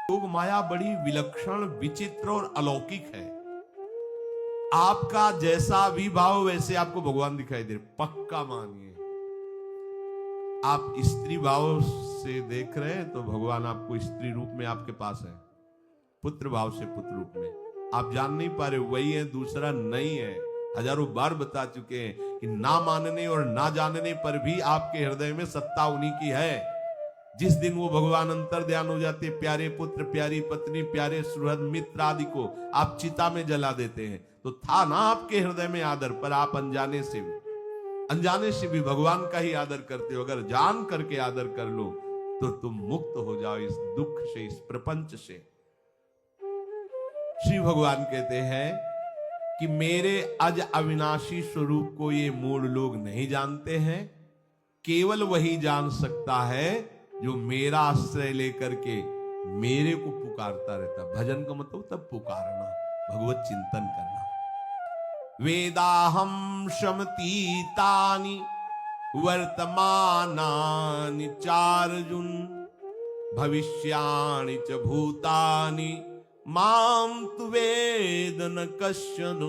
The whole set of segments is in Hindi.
योग माया बड़ी विलक्षण, विचित्र और अलौकिक है। आपका जैसा भी भाव वैसे आपको भगवान दिखाई दे, पक्का मानिए। आप स्त्री भाव से देख रहे हैं तो भगवान आपको स्त्री रूप में आपके पास है, पुत्र भाव से पुत्र रूप में आप जान नहीं पा रहे, वही है, दूसरा नहीं है। हजारों बार बता चुके हैं कि ना मानने और ना जानने पर भी आपके हृदय में सत्ता उन्हीं की है। जिस दिन वो भगवान अंतर ध्यान हो जाते, प्यारे पुत्र, प्यारी पत्नी, प्यारे सुहृद मित्र आदि को आप चिता में जला देते हैं, तो था ना आपके हृदय में आदर, पर आप अनजाने से भी भगवान का ही आदर करते हो। अगर जान करके आदर कर लो तो तुम मुक्त हो जाओ इस दुख से, इस प्रपंच से। श्री भगवान कहते हैं कि मेरे अज अविनाशी स्वरूप को ये मूढ़ लोग नहीं जानते हैं, केवल वही जान सकता है जो मेरा आश्रय लेकर के मेरे को पुकारता रहता। भजन का मतलब तब पुकारना, भगवत चिंतन करना। वेदाहम शमतीतानि वर्तमानानि चार्जुन भविष्याणि च भूतानि माम तु वेद न कश्चन।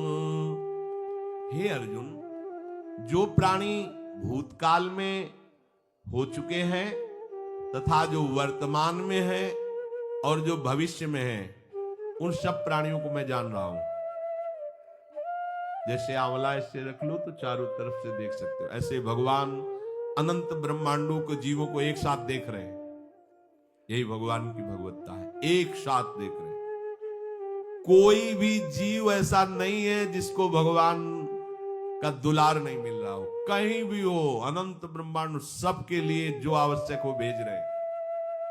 हे अर्जुन, जो प्राणी भूतकाल में हो चुके हैं तथा जो वर्तमान में है और जो भविष्य में है, उन सब प्राणियों को मैं जान रहा हूं। जैसे आंवला ऐसे रख लो तो चारों तरफ से देख सकते हो, ऐसे भगवान अनंत ब्रह्मांडों को, जीवों को एक साथ देख रहे हैं। यही भगवान की भगवत्ता है, एक साथ देख रहे हैं। कोई भी जीव ऐसा नहीं है जिसको भगवान का दुलार नहीं मिल रहा हो, कहीं भी हो, अनंत ब्रह्मांड सबके लिए जो आवश्यक हो भेज रहे हैं।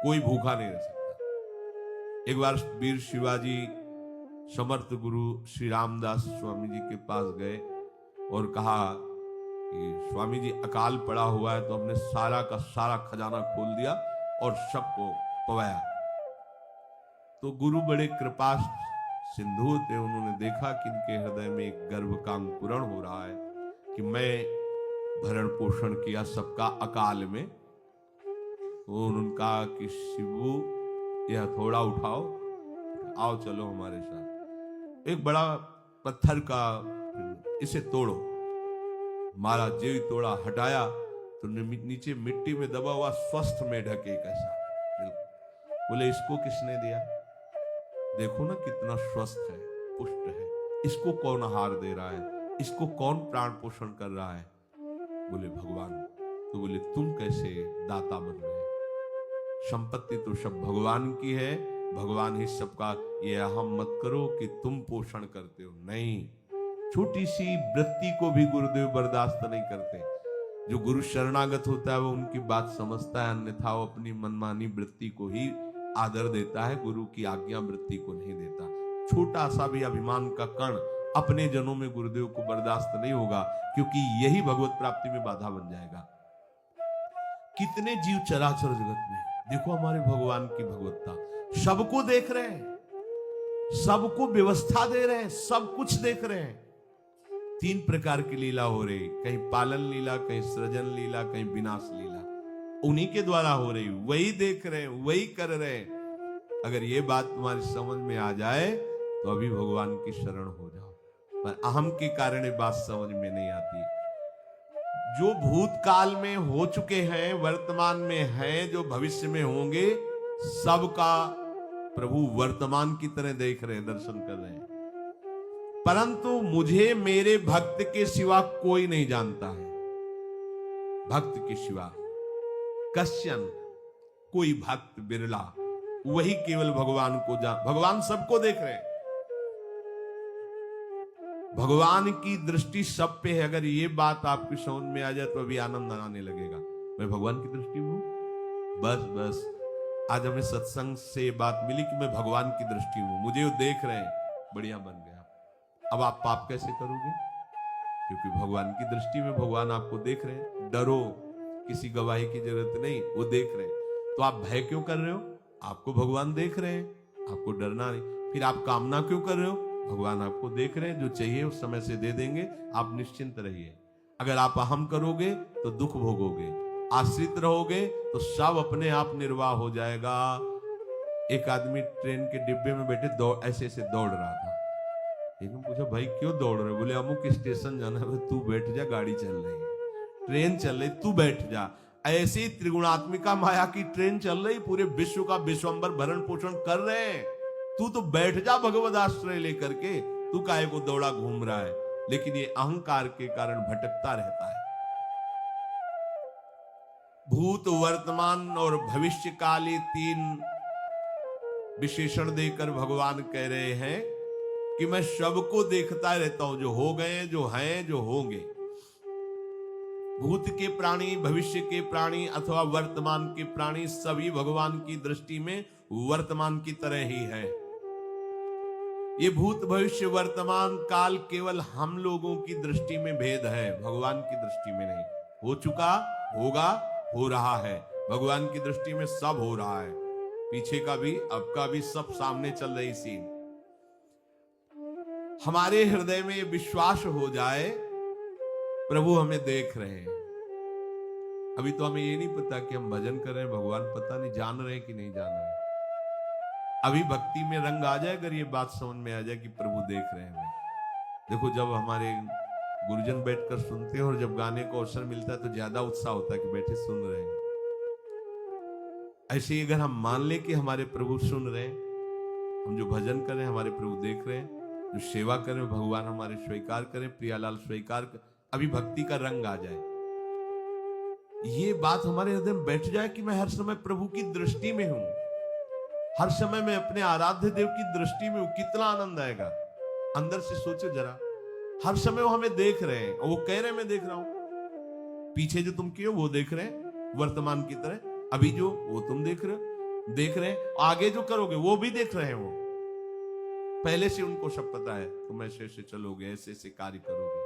कोई भूखा नहीं रह सकता। एक बार वीर शिवाजी समर्थ गुरु श्री रामदास स्वामी जी के पास गए और कहा कि स्वामी जी अकाल पड़ा हुआ है, तो हमने सारा का सारा खजाना खोल दिया और सबको पवाया। तो गुरु बड़े कृपा सिंधु थे, उन्होंने देखा कि इनके हृदय में एक गर्व का अंकुरण हो रहा है कि मैं भरण पोषण किया सबका अकाल में। तो उन्होंने कहा कि शिवू यह थोड़ा उठाओ, आओ चलो हमारे साथ। एक बड़ा पत्थर का, इसे तोड़ो। मारा, जेवी तोड़ा, हटाया तो नीचे मिट्टी में दबा हुआ स्वस्थ मेढक एक ऐसा। बोले इसको किसने दिया? देखो ना कितना स्वस्थ है, पुष्ट है, इसको कौन आहार दे रहा है, इसको कौन प्राण पोषण कर रहा है? बोले भगवान। तो बोले तुम कैसे दाता बन गए? संपत्ति तो सब भगवान की है, भगवान ही सबका, ये अहम मत करो कि तुम पोषण करते हो। नहीं, छोटी सी वृत्ति को भी गुरुदेव बर्दाश्त नहीं करते। जो गुरु शरणागत होता है वो उनकी बात समझता है, अन्यथा वो अपनी मनमानी वृत्ति को ही आदर देता है, गुरु की आज्ञा वृत्ति को नहीं देता। छोटा सा भी अभिमान का कण अपने जनों में गुरुदेव को बर्दाश्त नहीं होगा, क्योंकि यही भगवत प्राप्ति में बाधा बन जाएगा। कितने जीव चराचर जगत में, देखो हमारे भगवान की भगवत्ता, सबको देख रहे हैं, सबको व्यवस्था दे रहे हैं, सब कुछ देख रहे हैं। 3 प्रकार की लीला हो रही, कहीं पालन लीला, कहीं सृजन लीला, कहीं विनाश लीला, उन्हीं के द्वारा हो रही, वही देख रहे हैं, वही कर रहे हैं। अगर ये बात तुम्हारी समझ में आ जाए तो अभी भगवान की शरण हो जाओ, पर अहम के कारण ये बात समझ में नहीं आती। जो भूतकाल में हो चुके हैं, वर्तमान में हैं, जो भविष्य में होंगे, सबका प्रभु वर्तमान की तरह देख रहे हैं, दर्शन कर रहे हैं। परंतु मुझे मेरे भक्त के सिवा कोई नहीं जानता है। भक्त के सिवा कश्यन, कोई भक्त बिरला, वही केवल भगवान को भगवान सबको देख रहे हैं, भगवान की दृष्टि सब पे है। अगर ये बात आपकी समझ में आ जाए तो अभी आनंद आने लगेगा। मैं भगवान की दृष्टि हूं, बस आज हमें सत्संग से बात मिली कि मैं भगवान की दृष्टि हूं, मुझे वो देख रहे हैं, बढ़िया बन गया। अब आप पाप कैसे करोगे? क्योंकि भगवान की दृष्टि में भगवान आपको देख रहे हैं। डरो, किसी गवाही की जरूरत नहीं, वो देख रहे हैं। तो आप भय क्यों कर रहे हो? आपको भगवान देख रहे हैं, आपको डरना नहीं। फिर आप कामना क्यों कर रहे हो? भगवान आपको देख रहे हैं, जो चाहिए उस समय से दे देंगे, आप निश्चिंत रहिए। अगर आप अहम करोगे तो दुख भोगोगे, आश्रित रहोगे तो सब अपने आप निर्वाह हो जाएगा। एक आदमी ट्रेन के डिब्बे में बैठे ऐसे ऐसे दौड़ रहा था। लेकिन पूछा भाई क्यों दौड़ रहे? बोले अमुक स्टेशन जाना है। तू बैठ जा, गाड़ी चल रही है, ट्रेन चल रही, तू बैठ जा। ऐसी त्रिगुणात्मिका माया की ट्रेन चल रही, पूरे विश्व का विश्वंबर भरण पोषण कर रहे हैं, तू तो बैठ जा भगवद आश्रय लेकर के। तू काहे को दौड़ा घूम रहा है? लेकिन ये अहंकार के कारण भटकता रहता है। भूत, वर्तमान और भविष्य काल, ये तीन विशेषण देकर भगवान कह रहे हैं कि मैं सबको देखता रहता हूं, जो हो गए, जो हैं, जो होंगे। भूत के प्राणी, भविष्य के प्राणी अथवा वर्तमान के प्राणी सभी भगवान की दृष्टि में वर्तमान की तरह ही है। ये भूत, भविष्य, वर्तमान काल केवल हम लोगों की दृष्टि में भेद है, भगवान की दृष्टि में नहीं। हो चुका, होगा, हो रहा है। भगवान की दृष्टि में सब हो रहा है, पीछे का भी, अब का भी, सब सामने चल रही सीन। हमारे हृदय में विश्वास हो जाए प्रभु हमें देख रहे हैं। अभी तो हमें ये नहीं पता कि हम भजन कर रहे हैं, भगवान पता नहीं जान रहे हैं कि नहीं जान रहे हैं। अभी भक्ति में रंग आ जाए, अगर ये बात समझ में आ जाए कि प्रभु देख रहे हैं। देखो, जब हमारे गुरुजन बैठकर सुनते हैं और जब गाने को अवसर मिलता है तो ज्यादा उत्साह होता है कि बैठे सुन रहे हैं। ऐसे ही अगर हम मान ले कि हमारे प्रभु सुन रहे हैं, हम जो भजन कर रहे हैं हमारे प्रभु देख रहे हैं, जो सेवा कर रहे हैं भगवान हमारे स्वीकार करें, प्रियालाल स्वीकार कर, अभी भक्ति का रंग आ जाए, ये बात हमारे हृदय में बैठ जाए कि मैं हर समय प्रभु की दृष्टि में हूं, हर समय मैं अपने आराध्य देव की दृष्टि में हूं, कितना आनंद आएगा। अंदर से सोचो जरा, हर समय वो हमें देख रहे हैं और वो कह रहे हैं मैं देख रहा हूं। पीछे जो तुम किए वो देख रहे हैं वर्तमान की तरह, अभी जो वो तुम देख रहे हैं, आगे जो करोगे वो भी देख रहे हैं। वो पहले से उनको सब पता है, तुम ऐसे ऐसे चलोगे, ऐसे ऐसे कार्य करोगे।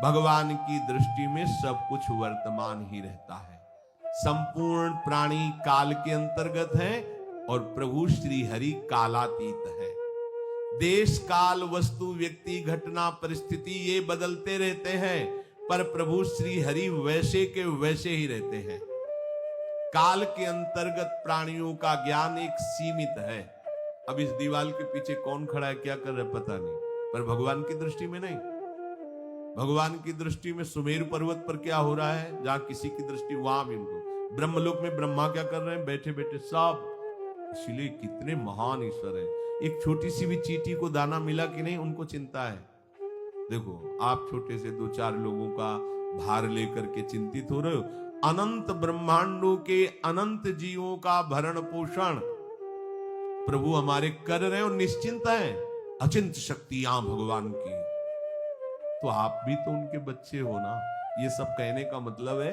भगवान की दृष्टि में सब कुछ वर्तमान ही रहता है। संपूर्ण प्राणी काल के अंतर्गत है और प्रभु श्री हरि कालातीत है। देश, काल, वस्तु, व्यक्ति, घटना, परिस्थिति ये बदलते रहते हैं, पर प्रभु श्री हरि वैसे के वैसे ही रहते हैं। काल के अंतर्गत प्राणियों का ज्ञान एक सीमित है। अब इस दीवार के पीछे कौन खड़ा है, क्या कर रहा है पता नहीं, पर भगवान की दृष्टि में नहीं। भगवान की दृष्टि में सुमेरु पर्वत पर क्या हो रहा है, जहां किसी की दृष्टि, वहां भी उनको। ब्रह्मलोक में ब्रह्मा क्या कर रहे हैं, बैठे बैठे सब। इसलिए कितने महान ईश्वर हैं। एक छोटी सी भी चींटी को दाना मिला कि नहीं, उनको चिंता है। देखो, आप छोटे से 2-4 लोगों का भार लेकर के चिंतित हो रहे हो, अनंत ब्रह्मांडों के अनंत जीवों का भरण पोषण प्रभु हमारे कर रहे हैं और निश्चिंत हैं। अचिंत शक्तियां भगवान की, तो आप भी तो उनके बच्चे हो ना। ये सब कहने का मतलब है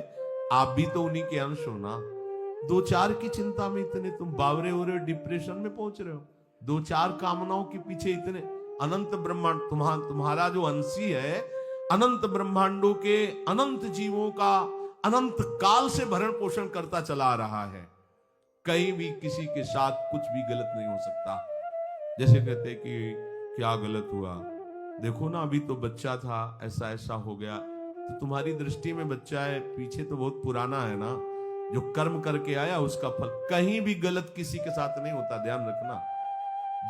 आप भी तो उन्हीं के अंश हो ना। 2-4 की चिंता में इतने तुम बावरे हो रहे हो, डिप्रेशन में पहुंच रहे हो, 2-4 कामनाओं के पीछे इतने। अनंत ब्रह्मांड तुम्हारा जो अंशी है, अनंत ब्रह्मांडों के अनंत जीवों का अनंत काल से भरण पोषण करता चला आ रहा है। कहीं भी किसी के साथ कुछ भी गलत नहीं हो सकता। जैसे कहते कि क्या गलत हुआ, देखो ना अभी तो बच्चा था, ऐसा ऐसा हो गया, तो तुम्हारी दृष्टि में बच्चा है, पीछे तो बहुत पुराना है ना, जो कर्म करके आया उसका फल। कहीं भी गलत किसी के साथ नहीं होता, ध्यान रखना।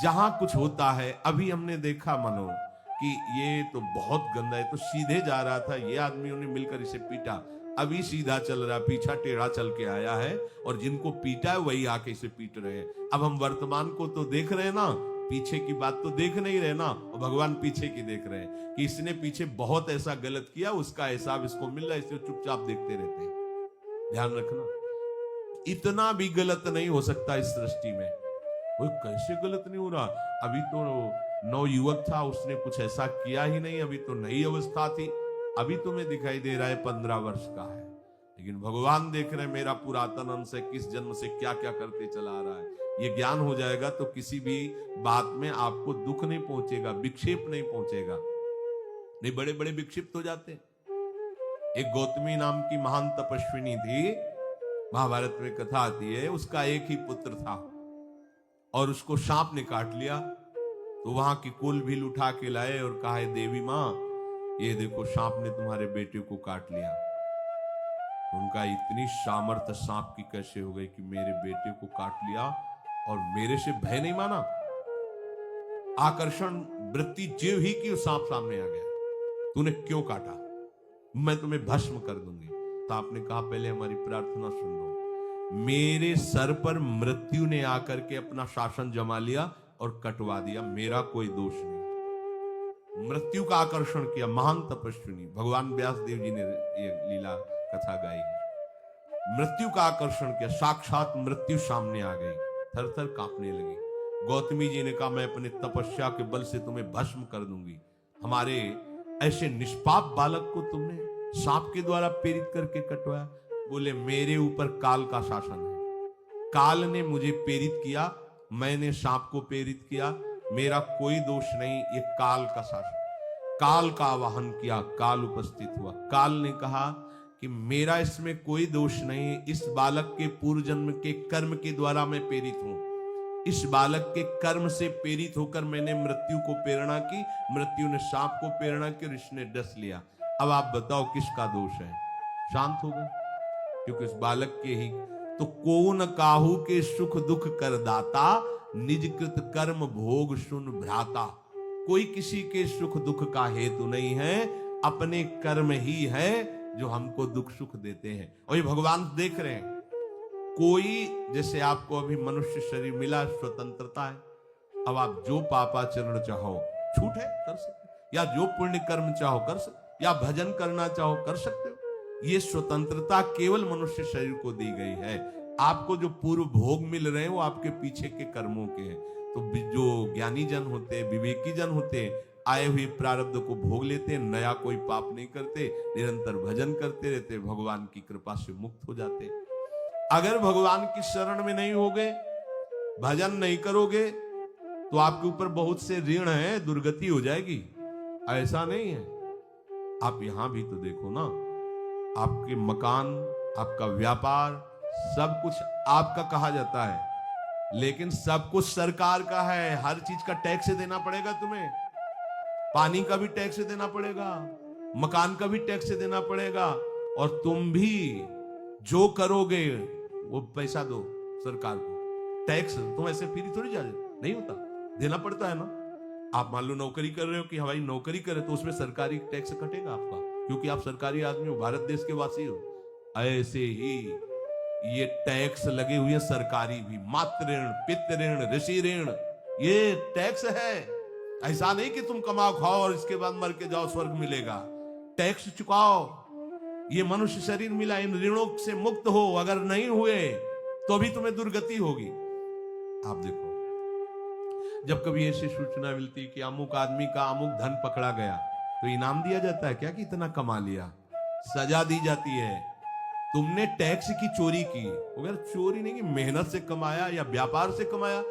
जहां कुछ होता है, अभी हमने देखा मनो कि ये तो बहुत गंदा है, तो सीधे जा रहा था, ये आदमियों ने मिलकर इसे पीटा, अभी सीधा चल रहा, पीछा टेढ़ा चल के आया है, और जिनको पीटा है वही आके इसे पीट रहे हैं। अब हम वर्तमान को तो देख रहे हैं ना, पीछे की बात तो देख नहीं रहे ना, और भगवान पीछे की देख रहे हैं कि इसने पीछे बहुत ऐसा गलत किया, उसका हिसाब इसको मिल रहा है, इसलिए चुपचाप देखते रहते हैं। ध्यान रखना, इतना भी गलत नहीं हो सकता इस सृष्टि में। वो कैसे गलत नहीं हो रहा, अभी तो नवयुवक था, उसने कुछ ऐसा किया ही नहीं, अभी तो नई अवस्था थी, अभी तुम्हें दिखाई दे रहा है 15 वर्ष का है, लेकिन भगवान देख रहे हैं मेरा पुरातन अंश है, किस जन्म से क्या क्या करते चला आ रहा है। ये ज्ञान हो जाएगा तो किसी भी बात में आपको दुख नहीं पहुंचेगा, विक्षेप नहीं पहुंचेगा। नहीं, बड़े बड़े विक्षिप्त हो जाते। एक गौतमी नाम की महान तपस्विनी थी, महाभारत में कथा आती है, उसका एक ही पुत्र था और उसको सांप ने काट लिया। तो वहां की कुल भील उठा के लाए और कहा, देवी मां, ये देखो सांप ने तुम्हारे बेटे को काट लिया। उनका इतनी सामर्थ्य सांप की कैसे हो गई कि मेरे बेटे को काट लिया, और मेरे से भय नहीं माना। आकर्षण वृत्ति जीव ही की सांप सामने आ गया, तूने क्यों काटा, मैं तुम्हें भस्म कर दूंगी। तो आपने कहा पहले हमारी प्रार्थना सुन लो। मेरे सर पर मृत्यु ने आकर के अपना शासन जमा लिया और कटवा दिया, मेरा कोई दोष नहीं। मृत्यु का आकर्षण किया, महान तपस्विनी भगवान व्यास देव जी ने ये लीला कथा गाई है। मृत्यु का आकर्षण किया, साक्षात मृत्यु सामने आ गई, थर थर कांपने लगी। गौतमी जी ने कहा मैं अपने तपस्या के बल से तुम्हें भस्म कर दूंगी। हमारे ऐसे निष्पाप बालक को तुमने सांप के द्वारा प्रेरित करके कटवाया। बोले मेरे ऊपर काल का शासन है, काल ने मुझे प्रेरित किया, मैंने सांप को प्रेरित किया, मेरा कोई दोष नहीं, ये काल का शासन। काल का आवाहन किया, काल उपस्थित हुआ। काल ने कहा कि मेरा इसमें कोई दोष नहीं, इस बालक के पूर्व जन्म के कर्म के द्वारा मैं प्रेरित हूं। इस बालक के कर्म से प्रेरित होकर मैंने मृत्यु को प्रेरणा की, मृत्यु ने सांप को प्रेरणा की और इसने डस लिया। अब आप बताओ किसका दोष है? शांत हो गए, क्योंकि इस बालक के ही तो कौन काहू के सुख दुख कर दाता, निजकृत कर्म भोग सुन भ्राता। कोई किसी के सुख दुख का हेतु नहीं है, अपने कर्म ही है जो हमको दुख सुख देते हैं। और ये भगवान देख रहे हैं। कोई जैसे आपको अभी मनुष्य शरीर मिला, स्वतंत्रता है, अब आप जो पापाचरण चाहो छूट है कर सकते, या जो पुण्य कर्म चाहो कर सकते, या भजन करना चाहो कर सकते हो। ये स्वतंत्रता केवल मनुष्य शरीर को दी गई है। आपको जो पूर्व भोग मिल रहे हैं वो आपके पीछे के कर्मों के हैं। तो जो ज्ञानी जन होते, विवेकी जन होते, आए हुए प्रारब्ध को भोग लेते, नया कोई पाप नहीं करते, निरंतर भजन करते रहते, भगवान की कृपा से मुक्त हो जाते। अगर भगवान की शरण में नहीं होगे, भजन नहीं करोगे, तो आपके ऊपर बहुत से ऋण है, दुर्गति हो जाएगी। ऐसा नहीं है। आप यहां भी तो देखो ना, आपके मकान, आपका व्यापार, सब कुछ आपका कहा जाता है, लेकिन सब कुछ सरकार का है। हर चीज का टैक्स देना पड़ेगा तुम्हें। पानी का भी टैक्स देना पड़ेगा, मकान का भी टैक्स देना पड़ेगा, और तुम भी जो करोगे वो पैसा दो सरकार को। टैक्स तुम ऐसे फ्री थोड़ी जा नहीं होता, देना पड़ता है ना। आप मान लो नौकरी कर रहे हो कि हवाई नौकरी करे, तो उसमें सरकारी टैक्स कटेगा आपका, क्योंकि आप सरकारी आदमी हो, भारत देश के वासी हो। ऐसे ही ये टैक्स लगे हुए सरकारी भी, मातृ ऋण, पितृ ऋण, ऋषि ऋण, ये टैक्स है। ऐसा नहीं कि तुम कमाओ खाओ और इसके बाद मर के जाओ स्वर्ग मिलेगा। टैक्स चुकाओ। ये मनुष्य शरीर मिला, इन ऋणों से मुक्त हो। अगर नहीं हुए तो भी तुम्हें दुर्गति होगी। आप देखो, जब कभी ऐसी सूचना मिलती कि अमुक आदमी का अमुक धन पकड़ा गया, तो इनाम दिया जाता है क्या कि इतना कमा लिया? सजा दी जाती है, तुमने टैक्स की चोरी की। अगर चोरी नहीं की, मेहनत से कमाया या व्यापार से कमाया,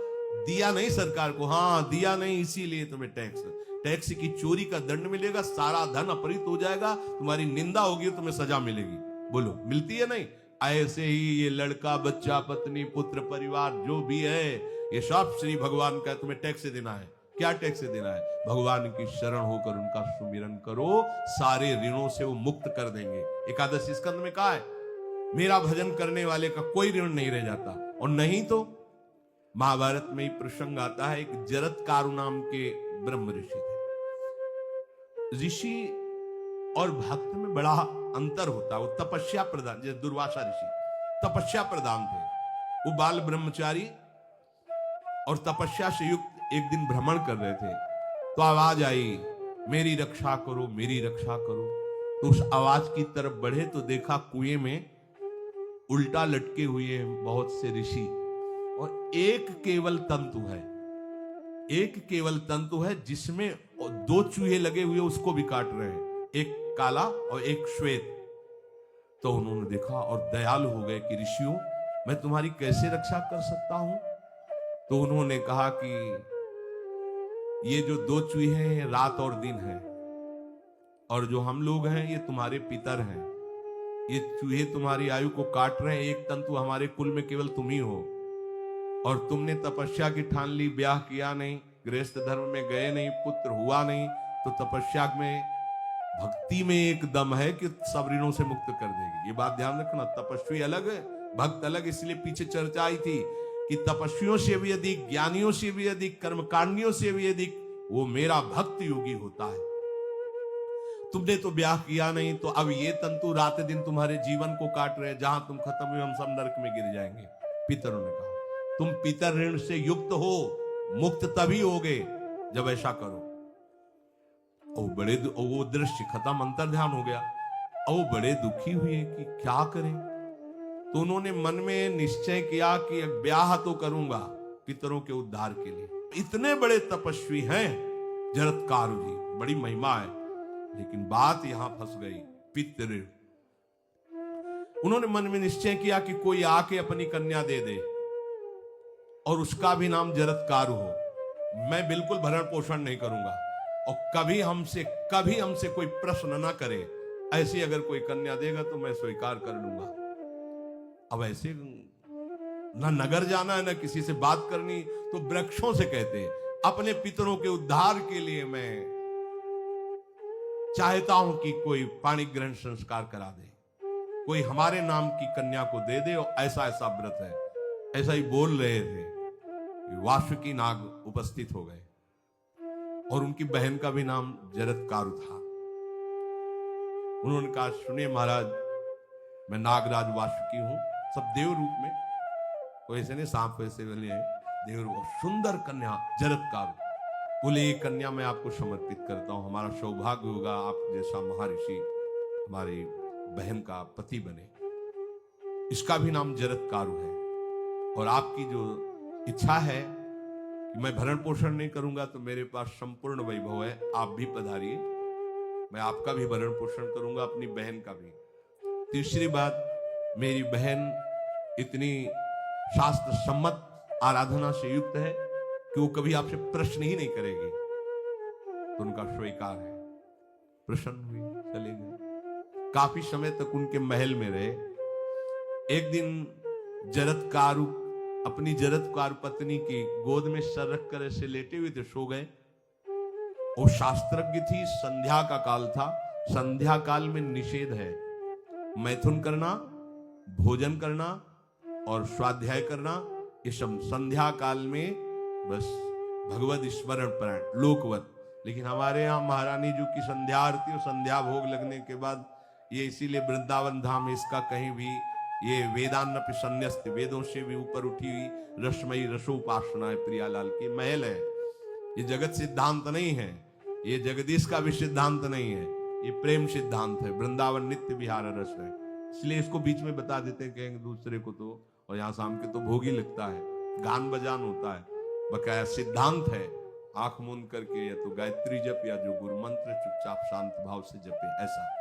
दिया नहीं सरकार को, हाँ दिया नहीं, इसीलिए तुम्हें टैक्स की चोरी का दंड मिलेगा, सारा धन अपहृत हो जाएगा, तुम्हारी निंदा होगी, तुम्हें सजा मिलेगी। बोलो मिलती है नहीं? ऐसे ही ये लड़का, बच्चा, पत्नी, पुत्र, परिवार जो भी है, ये सब श्री भगवान का तुम्हें टैक्स देना है। क्या टैक्स देना है? भगवान की शरण होकर उनका सुमिरन करो, सारे ऋणों से वो मुक्त कर देंगे। एकादशी स्कंद में कहा है, मेरा भजन करने वाले का कोई ऋण नहीं रह जाता। और नहीं तो महाभारत में ही प्रसंग आता है, एक जरत कारु नाम के ब्रह्म ऋषि थे। ऋषि और भक्त में बड़ा अंतर होता है। वो तपस्या प्रधान, जैसे दुर्वासा ऋषि तपस्या प्रधान थे, वो बाल ब्रह्मचारी और तपस्या से युक्त एक दिन भ्रमण कर रहे थे, तो आवाज आई, मेरी रक्षा करो, मेरी रक्षा करो। तो उस आवाज की तरफ बढ़े तो देखा कुएं में उल्टा लटके हुए हैं बहुत से ऋषि, और एक केवल तंतु है, एक केवल तंतु है जिसमें दो चूहे लगे हुए उसको भी काट रहे हैं, एक काला और एक श्वेत। तो उन्होंने देखा और दयालु हो गए कि ऋषियों, मैं तुम्हारी कैसे रक्षा कर सकता हूं? तो उन्होंने कहा कि ये जो दो चूहे हैं रात और दिन है, और जो हम लोग हैं ये तुम्हारे पितर हैं। ये चूहे तुम्हारी आयु को काट रहे हैं, एक तंतु हमारे कुल में केवल तुम ही हो, और तुमने तपस्या की ठान ली, ब्याह किया नहीं, गृहस्थ धर्म में गए नहीं, पुत्र हुआ नहीं, तो तपस्या में, भक्ति में एक दम है कि सब ऋणों से मुक्त कर देगी। ये बात ध्यान रखना, तपस्वी अलग है, भक्त अलग। इसलिए पीछे चर्चा आई थी कि तपस्वियों से भी अधिक, ज्ञानियों से भी अधिक, कर्मकांडियों से भी अधिक वो मेरा भक्त योगी होता है। तुमने तो ब्याह किया नहीं, तो अब ये तंतु रात दिन तुम्हारे जीवन को काट रहे, जहां तुम खत्म हुए हम सब नरक में गिर जाएंगे। पितरों ने कहा तुम पितर ऋण से युक्त हो, मुक्त तभी होगे जब ऐसा करो। वो दृश्य खत्म, अंतर ध्यान हो गया। वो बड़े दुखी हुए कि क्या करें। तो उन्होंने मन में निश्चय किया कि ब्याह तो करूंगा पितरों के उद्धार के लिए। इतने बड़े तपस्वी हैं जरत्कारु जी, बड़ी महिमा है, लेकिन बात यहां फंस गई। पितृ, उन्होंने मन में निश्चय किया कि कोई आके अपनी कन्या दे दे और उसका भी नाम जरत्कारु हो। मैं बिल्कुल भरण पोषण नहीं करूंगा और कभी हमसे कोई प्रश्न ना करे। ऐसी अगर कोई कन्या देगा तो मैं स्वीकार कर लूंगा। अब ऐसे ना नगर जाना है ना किसी से बात करनी, तो वृक्षों से कहते हैं अपने पितरों के उद्धार के लिए मैं चाहता हूं कि कोई पाणी ग्रहण संस्कार करा दे, कोई हमारे नाम की कन्या को दे दे, और ऐसा ऐसा व्रत है। ऐसा ही बोल रहे थे, वासुकी नाग उपस्थित हो गए और उनकी बहन का भी नाम जरत्कारु था। उन्होंने कहा सुनिए महाराज, मैं नागराज वासुकी हूं, सब देव रूप में, कोई ऐसे नहीं सांप वैसे वाले देव रूप। सुंदर कन्या जरत्कारु। बोले ये कन्या मैं आपको समर्पित करता हूं, हमारा सौभाग्य होगा आप जैसा महर्षि हमारी बहन का पति बने। इसका भी नाम जरत्कारु है, और आपकी जो इच्छा है कि मैं भरण पोषण नहीं करूंगा, तो मेरे पास संपूर्ण वैभव है, आप भी पधारिए, मैं आपका भी भरण पोषण करूंगा, अपनी बहन का भी। तीसरी बात, मेरी बहन इतनी शास्त्र सम्मत आराधना से युक्त है कि वो कभी आपसे प्रश्न ही नहीं करेगी, तो उनका स्वीकार है। प्रसन्न हुई, चले गए। काफी समय तक उनके महल में रहे। एक दिन जरत्कारु अपनी जरत्कारु पत्नी की गोद में सर रख कर ऐसे लेटे हुए थे, सो गए। वो शास्त्रज्ञ थी, संध्या का काल था। संध्या काल में निषेध है मैथुन करना, भोजन करना और स्वाध्याय करना, ये सब संध्या काल में बस भगवत स्मरण प्राण लोकवत। लेकिन हमारे यहाँ महारानी जी की संध्या आरती और संध्या भोग लगने के बाद, ये इसीलिए वृंदावन धाम इसका कहीं भी ये वेदान्न संन्यस्त, वेदों से भी ऊपर उठी हुई रसमयी रसोपासना है। प्रियालाल की महल है, ये जगत सिद्धांत नहीं है, ये जगदीश का भी सिद्धांत नहीं है, ये प्रेम सिद्धांत है। वृंदावन नित्य विहार रस है, इसलिए इसको बीच में बता देते हैं कहेंगे दूसरे को तो, और यहाँ शाम के तो भोग ही लगता है, गान बजान होता है, बकाया सिद्धांत है। आंख मूंद करके या तो गायत्री जप या जो गुरु मंत्र चुपचाप शांत भाव से जपे, ऐसा।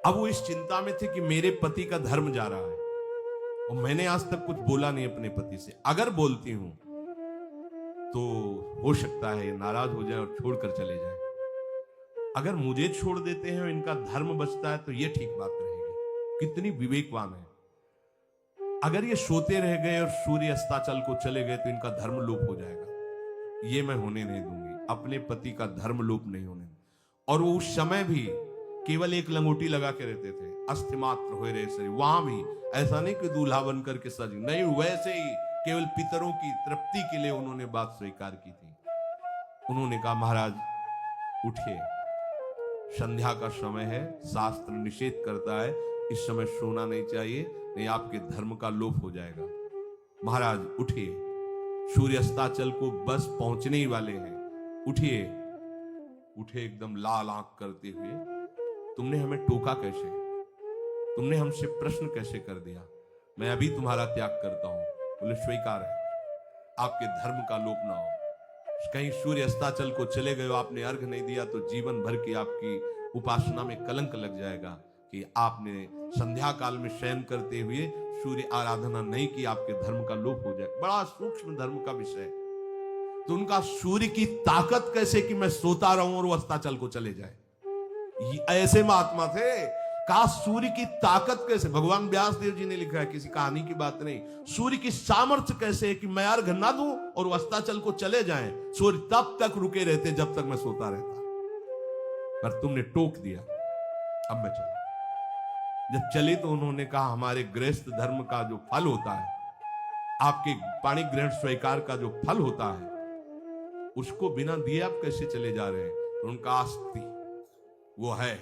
अब वो इस चिंता में थे कि मेरे पति का धर्म जा रहा है और मैंने आज तक कुछ बोला नहीं अपने पति से। अगर बोलती हूं तो हो सकता है ये नाराज हो जाए और छोड़कर चले जाए। अगर मुझे छोड़ देते हैं और इनका धर्म बचता है तो ये ठीक बात रहेगी। कितनी विवेकवान है। अगर ये सोते रह गए और सूर्य अस्ताचल को चले गए तो इनका धर्म लोप हो जाएगा, ये मैं होने नहीं दूंगी। अपने पति का धर्म लोप नहीं होने। और वो उस समय भी केवल एक लंगोटी लगा के रहते थे, अस्थि मात्र हो रहे शरीर। वहां भी ऐसा नहीं कि दूल्हा बन करके सज, नहीं, वैसे ही केवल पितरों की तृप्ति के लिए उन्होंने बात स्वीकार की थी। उन्होंने कहा महाराज उठिए, संध्या का समय है, शास्त्र निषेध करता है इस समय सोना नहीं चाहिए, नहीं आपके धर्म का लोप हो जाएगा। महाराज उठिए, सूर्य अस्ताचल को बस पहुंचने ही वाले हैं, उठिए। उठे एकदम लाल आंख करते हुए, तुमने हमें टोका कैसे, तुमने हमसे प्रश्न कैसे कर दिया, मैं अभी तुम्हारा त्याग करता हूं। बोले स्वीकार है, आपके धर्म का लोप ना हो। कहीं सूर्य अस्ताचल को चले गए, आपने अर्घ नहीं दिया तो जीवन भर की आपकी उपासना में कलंक लग जाएगा कि आपने संध्या काल में शयन करते हुए सूर्य आराधना नहीं की, आपके धर्म का लोप हो जाए। बड़ा सूक्ष्म धर्म का विषय। तो उनका सूर्य की ताकत कैसे कि मैं सोता रहूं और वो अस्ताचल को चले जाए, ऐसे महात्मा थे। का सूर्य की ताकत कैसे, भगवान व्यास देव जी ने लिखा है, किसी कहानी की बात नहीं। सूर्य की सामर्थ्य कैसे है कि मैं अर्घ ना दूं और वो अस्ताचल को चले जाएं, सूर्य तब तक रुके रहते जब तक मैं सोता रहता। पर तुमने टोक दिया, अब मैं चला। जब चले तो उन्होंने कहा हमारे गृहस्थ धर्म का जो फल होता है, आपके पाणी ग्रहण स्वीकार का जो फल होता है, उसको बिना दिए आप कैसे चले जा रहे हैं? तो उनका आस्ति वो है,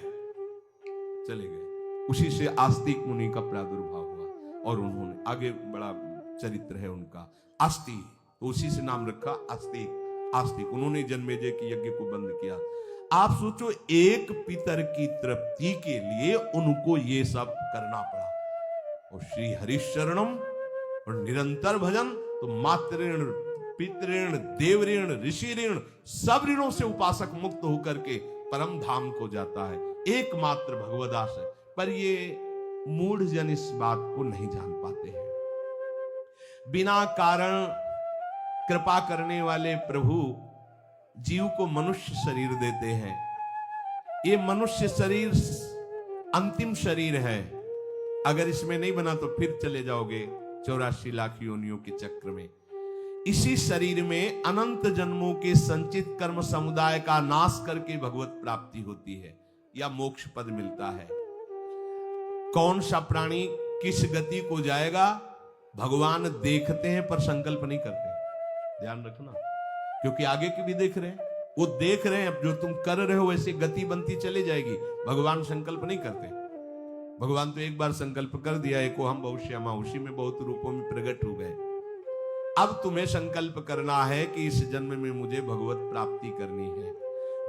चले गए। उसी से आस्तिक मुनि का प्रादुर्भाव हुआ और उन्होंने आगे बड़ा चरित्र है उनका, आस्ति, तो उसी से नाम रखा आस्तिक। आस्तिक उन्होंने जन्मेजय के यज्ञ को बंद किया। आप सोचो, एक पितर की तृप्ति के लिए उनको ये सब करना पड़ा। और श्री हरिशरणम और निरंतर भजन, तो मातृण, पितृण, देवऋण, ऋषि ऋण, सब ऋणों से उपासक मुक्त होकर के परम धाम को जाता है। एकमात्र भगवदास है। पर ये मूढ़ जन इस बात को नहीं जान पाते हैं। बिना कारण कृपा करने वाले प्रभु जीव को मनुष्य शरीर देते हैं। ये मनुष्य शरीर अंतिम शरीर है। अगर इसमें नहीं बना तो फिर चले जाओगे 84 लाख योनियों के चक्र में। इसी शरीर में अनंत जन्मों के संचित कर्म समुदाय का नाश करके भगवत प्राप्ति होती है या मोक्ष पद मिलता है। कौन सा प्राणी किस गति को जाएगा भगवान देखते हैं पर संकल्प नहीं करते। ध्यान रखना, क्योंकि आगे की भी देख रहे हैं। वो देख रहे हैं जो तुम कर रहे हो वैसे गति बनती चली जाएगी। भगवान संकल्प नहीं करते। भगवान तो एक बार संकल्प कर दिया, एको हम बहुश्यामा, उसी में बहुत रूपों में प्रकट हो गए। अब तुम्हें संकल्प करना है कि इस जन्म में मुझे भगवत प्राप्ति करनी है।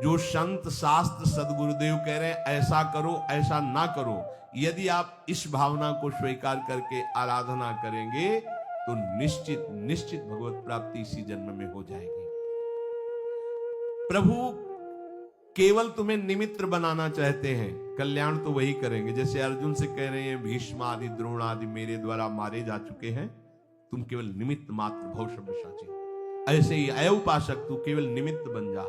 जो संत शास्त्र सदगुरुदेव कह रहे हैं ऐसा करो ऐसा ना करो, यदि आप इस भावना को स्वीकार करके आराधना करेंगे तो निश्चित निश्चित भगवत प्राप्ति इसी जन्म में हो जाएगी। प्रभु केवल तुम्हें निमित्त बनाना चाहते हैं, कल्याण तो वही करेंगे। जैसे अर्जुन से कह रहे हैं भीष्म आदि द्रोण आदि मेरे द्वारा मारे जा चुके हैं, तुम केवल निमित्त मात्र भव शब्दसाची। ऐसे ही अय उपासक तू केवल निमित्त बन जा।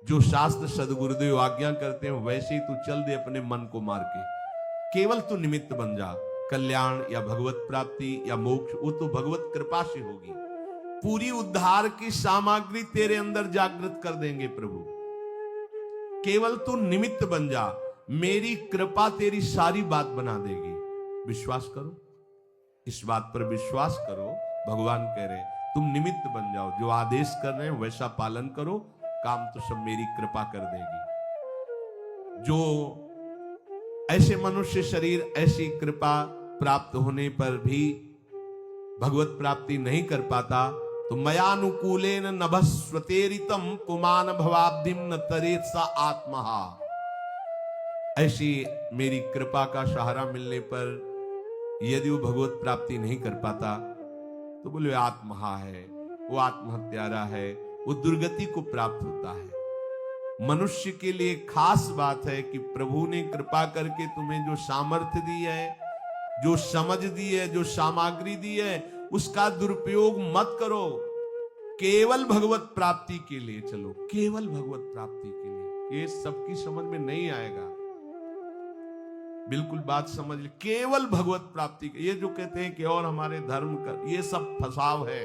जो शास्त्र सदगुरुदेव आज्ञा करते हैं वैसे ही तू चल दे अपने मन को मार के। केवल तू निमित्त बन जा। कल्याण या भगवत प्राप्ति या मोक्ष वो तो भगवत कृपा से होगी। पूरी उद्धार की सामग्री तेरे अंदर जागृत कर देंगे प्रभु। केवल तू निमित्त बन जा, मेरी कृपा तेरी सारी बात बना देगी। विश्वास करो, इस बात पर विश्वास करो। भगवान कह रहे हैं तुम निमित्त बन जाओ, जो आदेश कर रहे हैं वैसा पालन करो, काम तो सब मेरी कृपा कर देगी। जो ऐसे मनुष्य शरीर ऐसी कृपा प्राप्त होने पर भी भगवत प्राप्ति नहीं कर पाता, तो मयानुकूलेन नभस्वतेरितम पुमान भवाब्धिम न तरेत सा आत्मा। ऐसी मेरी कृपा का सहारा मिलने पर यदि वो भगवत प्राप्ति नहीं कर पाता तो बोले आत्महा है, वो आत्महत्यारा है, वो दुर्गति को प्राप्त होता है। मनुष्य के लिए खास बात है कि प्रभु ने कृपा करके तुम्हें जो सामर्थ्य दी है, जो समझ दी है, जो सामग्री दी है, उसका दुरुपयोग मत करो। केवल भगवत प्राप्ति के लिए चलो, केवल भगवत प्राप्ति के लिए। ये सबकी समझ में नहीं आएगा, बिल्कुल बात समझ ले। केवल भगवत प्राप्ति के, ये जो कहते हैं कि और हमारे धर्म का, ये सब फसाव है।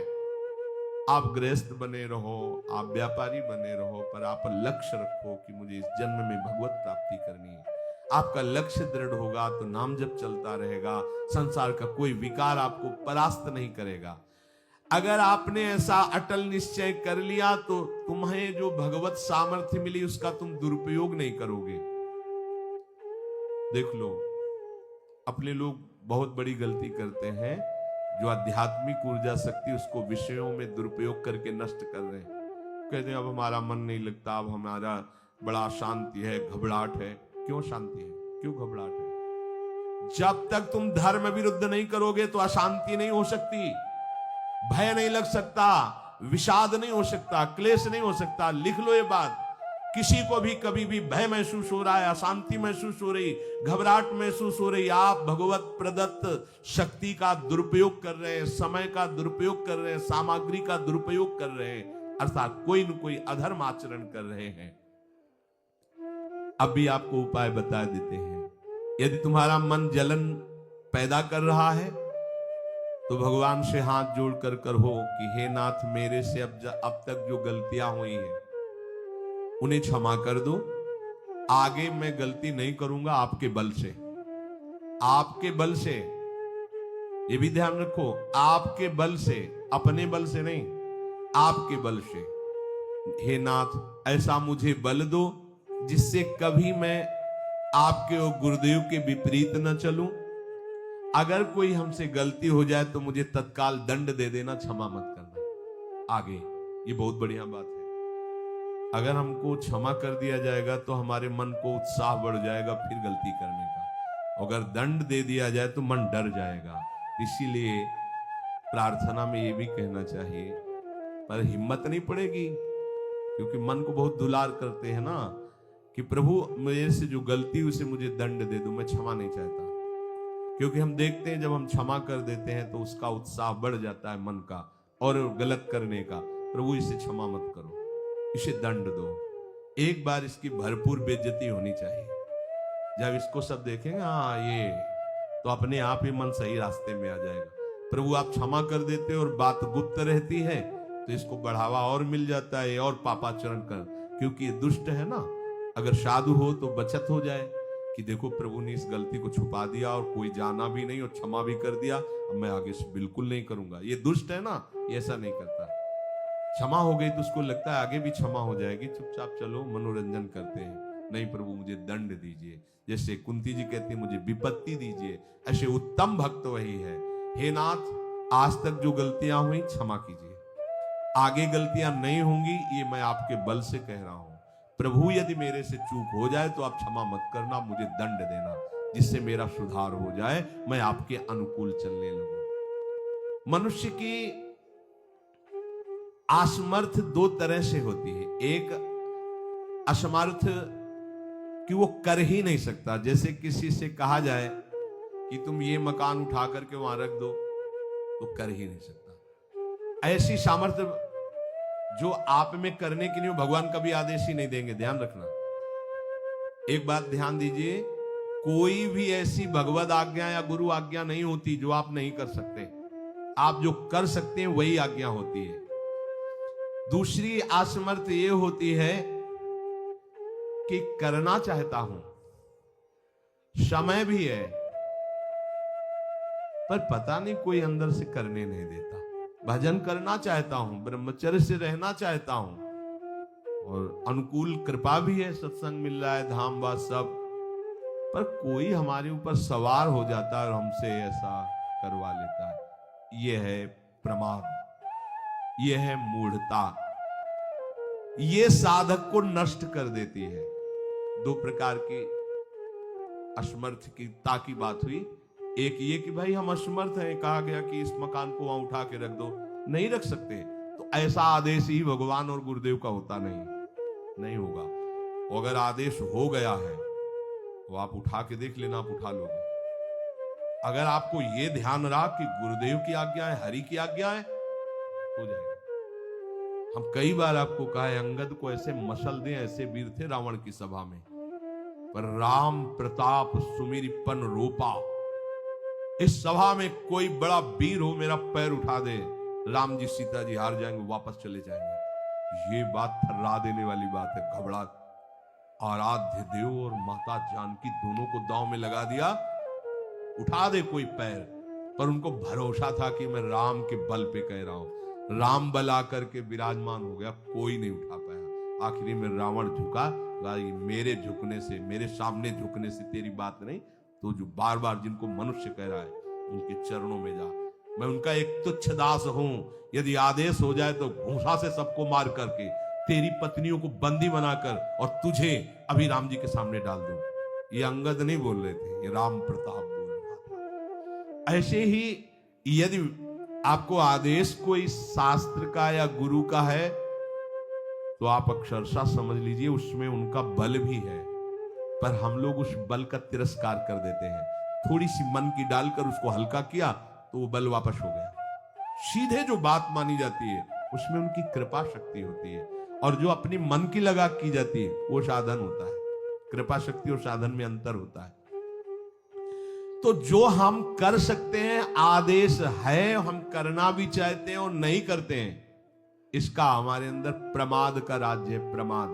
आप गृहस्थ बने रहो, आप व्यापारी बने रहो, पर आप लक्ष्य रखो कि मुझे इस जन्म में भगवत प्राप्ति करनी है। आपका लक्ष्य दृढ़ होगा तो नाम जप चलता रहेगा, संसार का कोई विकार आपको परास्त नहीं करेगा। अगर आपने ऐसा अटल निश्चय कर लिया तो तुम्हें जो भगवत सामर्थ्य मिली उसका तुम दुरुपयोग नहीं करोगे। देख लो, अपने लोग बहुत बड़ी गलती करते हैं, जो आध्यात्मिक ऊर्जा शक्ति उसको विषयों में दुरुपयोग करके नष्ट कर रहे हैं। कहते हैं अब हमारा मन नहीं लगता, अब हमारा बड़ा शांति है, घबराहट है। क्यों शांति है, क्यों घबराहट है? जब तक तुम धर्म विरुद्ध नहीं करोगे तो अशांति नहीं हो सकती, भय नहीं लग सकता, विषाद नहीं हो सकता, क्लेश नहीं हो सकता। लिख लो ये बात। किसी को भी कभी भी भय महसूस हो रहा है, अशांति महसूस हो रही, घबराहट महसूस हो रही, आप भगवत प्रदत्त शक्ति का दुरुपयोग कर रहे हैं, समय का दुरुपयोग कर रहे हैं, सामग्री का दुरुपयोग कर रहे हैं, अर्थात कोई न कोई अधर्म आचरण कर रहे हैं। अब भी आपको उपाय बता देते हैं। यदि तुम्हारा मन जलन पैदा कर रहा है तो भगवान से हाथ जोड़ कर कहो कि हे नाथ, मेरे से अब तक जो गलतियां हुई हैं उन्हें क्षमा कर दो। आगे मैं गलती नहीं करूंगा, आपके बल से, आपके बल से। ये भी ध्यान रखो, आपके बल से, अपने बल से नहीं, आपके बल से। हे नाथ, ऐसा मुझे बल दो जिससे कभी मैं आपके और गुरुदेव के विपरीत न चलूं। अगर कोई हमसे गलती हो जाए तो मुझे तत्काल दंड दे देना, क्षमा मत करना। आगे ये बहुत बढ़िया बात है। अगर हमको क्षमा कर दिया जाएगा तो हमारे मन को उत्साह बढ़ जाएगा फिर गलती करने का। अगर दंड दे दिया जाए तो मन डर जाएगा। इसीलिए प्रार्थना में ये भी कहना चाहिए, पर हिम्मत नहीं पड़ेगी, क्योंकि मन को बहुत दुलार करते हैं ना, कि प्रभु मेरे से जो गलती हुई उसे मुझे दंड दे दो, मैं क्षमा नहीं चाहता। क्योंकि हम देखते हैं जब हम क्षमा कर देते हैं तो उसका उत्साह बढ़ जाता है मन का और गलत करने का। प्रभु इसे क्षमा मत करो, इसे दंड दो। एक बार इसकी भरपूर बेइज्जती होनी चाहिए। जब इसको सब देखेंगे, हाँ ये तो अपने आप ही मन सही रास्ते में आ जाएगा। प्रभु आप क्षमा कर देते और बात गुप्त रहती है तो इसको बढ़ावा और मिल जाता है और पापाचरण कर, क्योंकि ये दुष्ट है ना। अगर साधु हो तो बचत हो जाए कि देखो प्रभु ने इस गलती को छुपा दिया और कोई जाना भी नहीं और क्षमा भी कर दिया, अब मैं आगे से बिल्कुल नहीं करूंगा। ये दुष्ट है ना, ये ऐसा नहीं करता। क्षमा हो गई तो उसको लगता है आगे भी क्षमा हो जाएगी, चुपचाप चलो मनोरंजन करते हैं। नहीं प्रभु मुझे दंड दीजिए, जैसे कुंती जी कहती है मुझे विपत्ति दीजिए, ऐसे उत्तम भक्त वही है। हे नाथ, आज तक जो गलतियां हुई क्षमा कीजिए, आगे गलतियां नहीं होंगी, ये मैं आपके बल से कह रहा हूं। प्रभु यदि मेरे से चूक हो जाए तो आप क्षमा मत करना, मुझे दंड देना, जिससे मेरा सुधार हो जाए, मैं आपके अनुकूल चलने लगूं। मनुष्य की असमर्थ दो तरह से होती है। एक असमर्थ कि वो कर ही नहीं सकता, जैसे किसी से कहा जाए कि तुम ये मकान उठा करके वहां रख दो, तो कर ही नहीं सकता। ऐसी सामर्थ्य जो आप में करने के लिए भगवान कभी आदेश ही नहीं देंगे, ध्यान रखना। एक बात ध्यान दीजिए, कोई भी ऐसी भगवद आज्ञा या गुरु आज्ञा नहीं होती जो आप नहीं कर सकते। आप जो कर सकते हैं वही आज्ञा होती है। दूसरी असमर्थ ये होती है कि करना चाहता हूं, समय भी है, पर पता नहीं कोई अंदर से करने नहीं देता। भजन करना चाहता हूं, ब्रह्मचर्य से रहना चाहता हूं, और अनुकूल कृपा भी है, सत्संग मिल रहा है, धाम वास सब, पर कोई हमारे ऊपर सवार हो जाता है और हमसे ऐसा करवा लेता है। यह है प्रमाद, यह है मूढ़ता, यह साधक को नष्ट कर देती है। दो प्रकार की असमर्थता की बात हुई। एक ये कि भाई हम असमर्थ हैं, कहा गया कि इस मकान को वहां उठा के रख दो, नहीं रख सकते, तो ऐसा आदेश ही भगवान और गुरुदेव का होता नहीं होगा। अगर आदेश हो गया है तो आप उठा के देख लेना, आप उठा लोगे। अगर आपको ये ध्यान रहा कि गुरुदेव की आज्ञा है, हरि की आज्ञा है, हो जाएगा। हम कई बार आपको कहा है, अंगद को ऐसे मसल दें, ऐसे वीर थे रावण की सभा में, पर राम प्रताप सुमिरपन रोपा। इस सभा में कोई बड़ा वीर हो, मेरा पैर उठा दे, राम जी सीता जी हार जाएंगे, वापस चले जाएंगे। ये बात थर्रा देने वाली बात है। घबरा आराध्य देव और माता जानकी दोनों को दांव में लगा दिया, उठा दे कोई पैर, पर उनको भरोसा था कि मैं राम के बल पे कह रहा हूं। राम बल आकर के विराजमान हो गया, कोई नहीं उठा पाया। आखिरी में रावण झुका, मेरे झुकने से, मेरे सामने झुकने से तेरी बात नहीं, तो जो बार बार जिनको मनुष्य कह रहा है उनके चरणों में जा, मैं उनका एक तुच्छ दास हूं। यदि आदेश हो जाए तो घूंसा से सबको मार करके तेरी पत्नियों को बंदी बनाकर और तुझे अभी राम जी के सामने डाल दूं। ये अंगद नहीं बोल रहे थे, ये राम प्रताप बोल रहा था। ऐसे ही यदि आपको आदेश कोई शास्त्र का या गुरु का है तो आप अक्षरशः समझ लीजिए उसमें उनका बल भी है, पर हम लोग उस बल का तिरस्कार कर देते हैं। थोड़ी सी मन की डालकर उसको हल्का किया तो वो बल वापस हो गया। सीधे जो बात मानी जाती है उसमें उनकी कृपा शक्ति होती है, और जो अपनी मन की लगा की जाती है वो साधन होता है। कृपा शक्ति और साधन में अंतर होता है। तो जो हम कर सकते हैं, आदेश है, हम करना भी चाहते हैं और नहीं करते हैं, इसका हमारे अंदर प्रमाद का राज्य है। प्रमाद,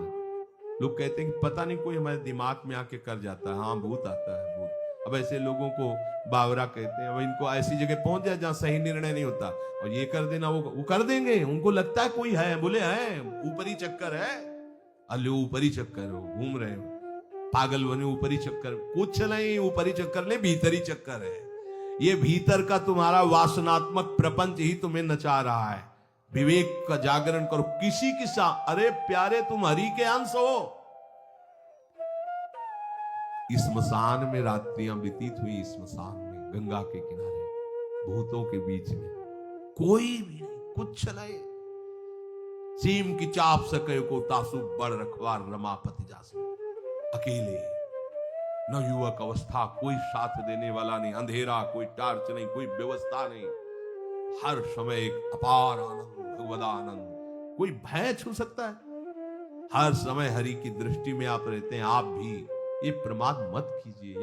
लोग कहते हैं कि पता नहीं कोई हमारे दिमाग में आके कर जाता है। हाँ, भूत आता है, भूत। अब ऐसे लोगों को बावरा कहते हैं, अब इनको ऐसी जगह पहुंच जाए जहां सही निर्णय नहीं होता, और ये कर देना वो कर देंगे। उनको लगता है कोई है, बोले है ऊपरी चक्कर है, अल्ले ऊपरी चक्कर हो, घूम रहे हो पागल बने, ऊपरी चक्कर कुछ नहीं, ऊपरी चक्कर नहीं, भीतरी चक्कर है। ये भीतर का तुम्हारा वासनात्मक प्रपंच ही तुम्हें नचा रहा है। विवेक का जागरण करो। किसी की अरे प्यारे तुम हरि के अंश हो। इस स्मशान में रात्रियां व्यतीत हुई, स्मशान में गंगा के किनारे भूतों के बीच में, कोई भी नहीं, कुछ नहीं। सीम की चाप सके को तासु बड़ रखवार रमापति जासु, अकेले, न युवक अवस्था, कोई साथ देने वाला नहीं, अंधेरा, कोई टार्च नहीं, कोई व्यवस्था नहीं, हर समय एक अपार आनंद, भगवदानंद। कोई भय छू सकता है? हर समय हरि की दृष्टि में आप रहते हैं। आप भी ये प्रमाद मत कीजिए।